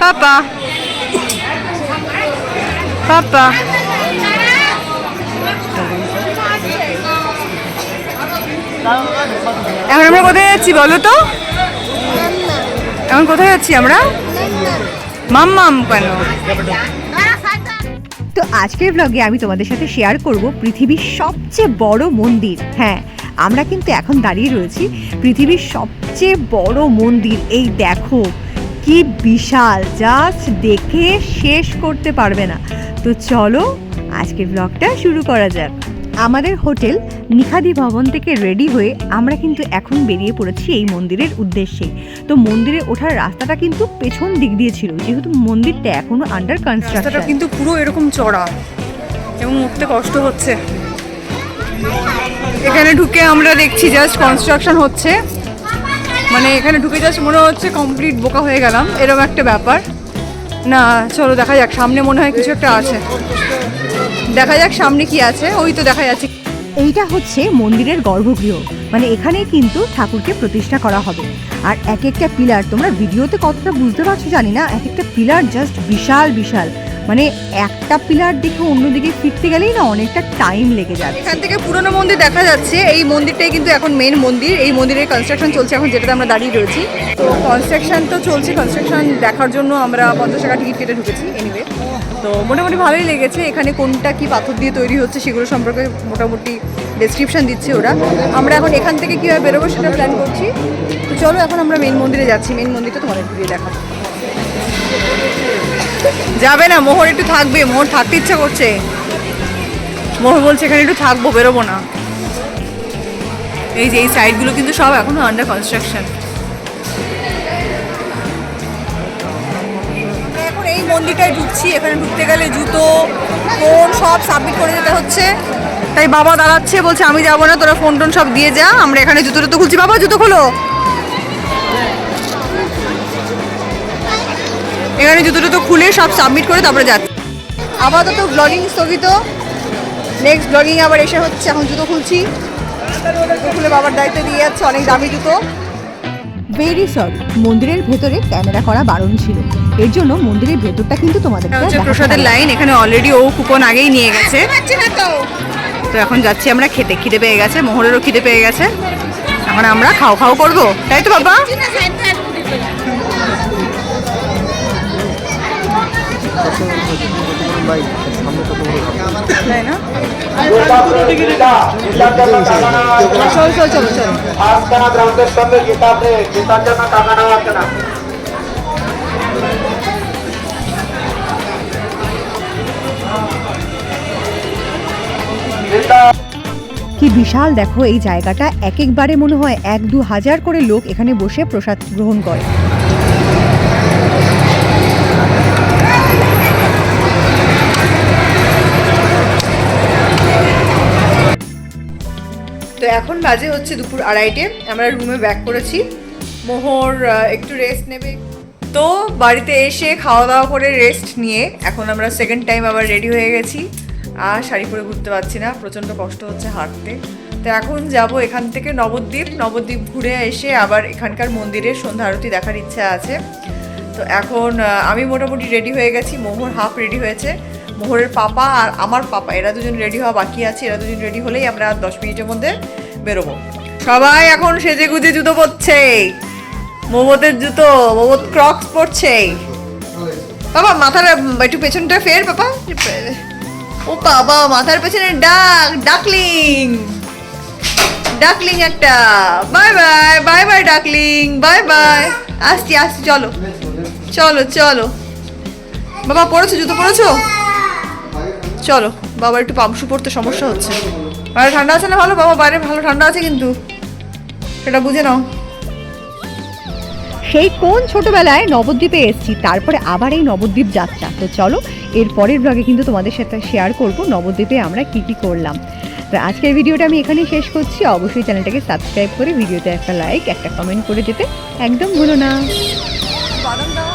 পাপা পাপা এখন আমরা কোথায় যাচ্ছি বলো তো? এখন কোথায় যাচ্ছি আমরা? মাম্মাম কেন? তো আজকের ব্লগে আমি তোমাদের সাথে শেয়ার করব পৃথিবীর সবচেয়ে বড় মন্দির। হ্যাঁ, আমরা কিন্তু এখন দাঁড়িয়ে রয়েছি পৃথিবীর সবচেয়ে বড় মন্দির। এই দেখো কি বিশাল, জাস্ট দেখে শেষ করতে পারবে না। তো চলো আজকের ব্লগটা শুরু করা যাক। আমাদের হোটেল নিখাদি ভবন থেকে রেডি হয়ে আমরা কিন্তু এখন বেরিয়ে পড়েছি এই মন্দিরের উদ্দেশ্যে। তো মন্দিরে ওঠার রাস্তাটা কিন্তু পেছন দিক দিয়ে ছিল, যেহেতু মন্দিরটা এখনো আন্ডার কনস্ট্রাকশন। রাস্তাটা কিন্তু পুরো এরকম চড়া এবং উঠতে কষ্ট হচ্ছে। এখানে ঢুকে আমরা দেখছি জাস্ট কনস্ট্রাকশন হচ্ছে, মানে এখানে ঢুকে জাস্ট মনে হচ্ছে কমপ্লিট বোকা হয়ে গেলাম, এরকম একটা ব্যাপার। না চলো দেখা যাক, সামনে মনে হয় কিছু একটা আছে, দেখা যাক সামনে কি আছে। ওই তো দেখা যাচ্ছে। এইটা হচ্ছে মন্দিরের গর্ভগৃহ, মানে এখানে কিন্তু ঠাকুরকে প্রতিষ্ঠা করা হবে। আর এক একটা পিলার, তোমরা ভিডিওতে কতটা বুঝতে পারছো জানি না, এক একটা পিলার জাস্ট বিশাল বিশাল, মানে একটা পিলার দেখে অন্যদিকে ফিরতে গেলেই না অনেকটা টাইম লেগে যাবে। এখান থেকে পুরনো মন্দির দেখা যাচ্ছে, এই মন্দিরটাই কিন্তু এখন মেন মন্দির। এই মন্দিরের কনস্ট্রাকশন চলছে এখন, যেটাতে আমরা দাঁড়িয়ে রয়েছি। তো কনস্ট্রাকশন তো চলছে, কনস্ট্রাকশন দেখার জন্য আমরা 50 টাকা টিকিট কেটে ঢুকেছি। এনিওয়ে তো মোটামুটি ভালোই লেগেছে। এখানে কোনটা কি পাথর দিয়ে তৈরি হচ্ছে সেগুলো সম্পর্কে মোটামুটি ডেসক্রিপশন দিচ্ছে ওরা। আমরা এখন এখান থেকে কীভাবে বেরোবো সেটা প্ল্যান করছি। তো চলো এখন আমরা মেন মন্দিরে যাচ্ছি। মেন মন্দিরটা তোমাদের ঘুরিয়ে দেখাবো। যাবে না মোহর, একটু থাকবে। মোহর থাকতে ইচ্ছা করছে। মোহর বলছে এখানে একটু থাকবো, বেরোবো না। এই যে এই সাইডগুলো কিন্তু সব এখনো আন্ডার কনস্ট্রাকশন। এখন এই মন্দিরটায় ঢুকছি। এখানে ঢুকতে গেলে জুতো, ফোন সব সাবমিট করে যেতে হচ্ছে। তাই বাবা দাঁড়াচ্ছে, বলছে আমি যাবো না, তোরা ফোন টোন সব দিয়ে যা। আমরা এখানে জুতো টুতো খুলছি। বাবা জুতো খোলো। এখানে জুতো টুতো খুলে সব সাবমিট করে তারপরে যাচ্ছি। আপাতত ব্লগিং স্থগিত, নেক্সট ব্লগিং আবার এসে হচ্ছে। এখন জুতো খুলছি, জুতো খুলে বাবার দায়িত্ব দিয়ে যাচ্ছে। অনেক দামি জুতো। ভেরি সরি, মন্দিরের ভেতরে ক্যামেরা করা বারণ ছিল, এর জন্য মন্দিরের ভেতরটা কিন্তু তোমাদের হচ্ছে প্রসাদের লাইন। এখানে অলরেডি ও কুপন আগেই নিয়ে গেছে। তো এখন যাচ্ছি আমরা খেতে। খিদে পেয়ে গেছে, মোহরেরও খিদে পেয়ে গেছে। এখন আমরা খাও খাও করবো, তাই তো বাবা? তাই না? চল চল চলো চলো। কি বিশাল দেখো এই জায়গাটা। এক একবারে মনে হয় 1-2 হাজার করে লোক এখানে বসে প্রসাদ গ্রহণ করে। তো এখন বাজে হচ্ছে দুপুর 2:30। আমরা রুমে ব্যাক করেছি। মোহর একটু রেস্ট নেবে। তো বাড়িতে এসে খাওয়া দাওয়া করে রেস্ট নিয়ে এখন আমরা সেকেন্ড টাইম আবার রেডি হয়ে গেছি। আর শাড়ি পরে ঘুরতে পারছি না, প্রচণ্ড কষ্ট হচ্ছে হাঁটতে। তো এখন যাব এখান থেকে নবদ্বীপ। নবদ্বীপ ঘুরে এসে আবার এখানকার মন্দিরে সন্ধ্যা আরতি দেখার ইচ্ছা আছে। তো এখন আমি মোটামুটি রেডি হয়ে গেছি, মোহর হাফ রেডি হয়েছে। মোহরের পাপা আর আমার পাপা এরা দুজন রেডি হওয়া বাকি আছে। এরা দুজন রেডি হলেই আমরা 10 মিনিটের মধ্যে বেরোবো। সবাই এখন সেজে গুজে জুতো পরছে। মোমোদের জুতো, মোমো ক্রক্স পরছে। বাবা মাথার একটু পেছনটা ফের বাবা। ও বাবা মাথার পেছনে ডাকলিং ডাকলিং একটা। Bye bye bye bye duckling, bye bye. আসছি আসছি, চলো চলো চলো। বাবা পড়েছো, জুতো পড়েছো? চলো। বাবার একটু পামশু পড়তে সমস্যা হচ্ছে। বাইরে ঠান্ডা আছে না? ভালো বাবা, বাইরে ভালো ঠান্ডা আছে কিন্তু, সেটা বুঝে নাও। সেই কোন ছোটবেলায় নবদ্বীপে এসেছি, তারপরে আবার এই নবদ্বীপ যাত্রা। তো চলো এর পরের ব্লগে কিন্তু তোমাদের সাথে শেয়ার করব নবদ্বীপে আমরা কি কি করলাম। তো আজকের ভিডিওটা আমি এখানেই শেষ করছি। অবশ্যই চ্যানেলটাকে সাবস্ক্রাইব করে ভিডিওতে একটা লাইক একটা কমেন্ট করে যেতে একদম ভুলো না। বাদাম দাও।